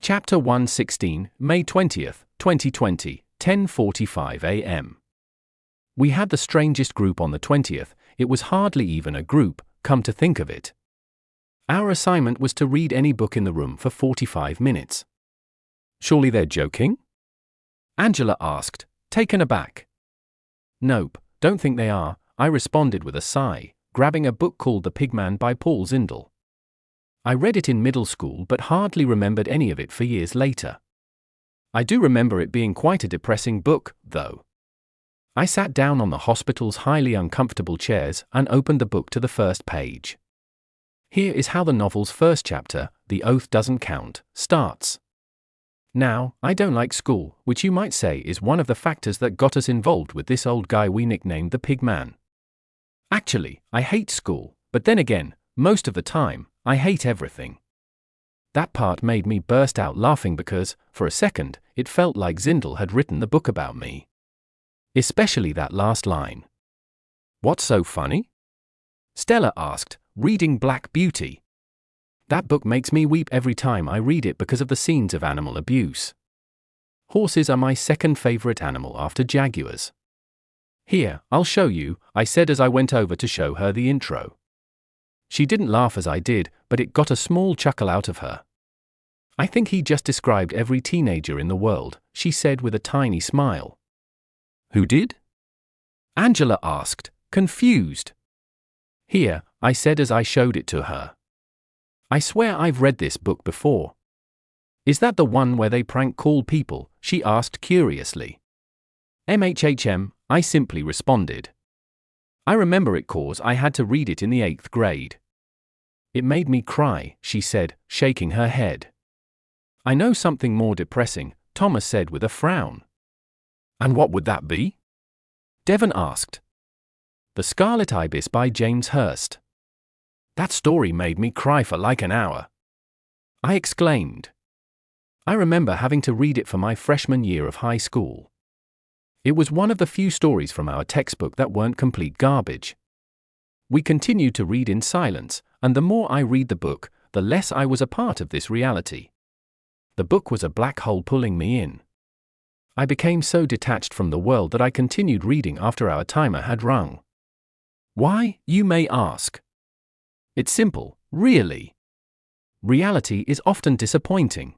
Chapter 116, May 20th, 2020, 10:45 a.m. We had the strangest group on the 20th, it was hardly even a group, come to think of it. Our assignment was to read any book in the room for 45 minutes. Surely they're joking? Angela asked, taken aback. Nope, don't think they are, I responded with a sigh, grabbing a book called The Pigman by Paul Zindel. I read it in middle school but hardly remembered any of it for years later. I do remember it being quite a depressing book, though. I sat down on the hospital's highly uncomfortable chairs and opened the book to the first page. Here is how the novel's first chapter, The Oath Doesn't Count, starts. Now, I don't like school, which you might say is one of the factors that got us involved with this old guy we nicknamed the Pigman. Actually, I hate school, but then again, most of the time, I hate everything. That part made me burst out laughing because, for a second, it felt like Zindel had written the book about me. Especially that last line. What's so funny? Stella asked, reading Black Beauty. That book makes me weep every time I read it because of the scenes of animal abuse. Horses are my second favorite animal after jaguars. Here, I'll show you, I said as I went over to show her the intro. She didn't laugh as I did, but it got a small chuckle out of her. I think he just described every teenager in the world, she said with a tiny smile. Who did? Angela asked, confused. Here, I said as I showed it to her. I swear I've read this book before. Is that the one where they prank call people? She asked curiously. MHHM, I simply responded. I remember it cause I had to read it in the 8th grade. It made me cry, she said, shaking her head. I know something more depressing, Thomas said with a frown. And what would that be? Devon asked. The Scarlet Ibis by James Hurst. That story made me cry for like an hour. I exclaimed. I remember having to read it for my freshman year of high school. It was one of the few stories from our textbook that weren't complete garbage. We continued to read in silence, and the more I read the book, the less I was a part of this reality. The book was a black hole pulling me in. I became so detached from the world that I continued reading after our timer had rung. Why, you may ask? It's simple, really. Reality is often disappointing.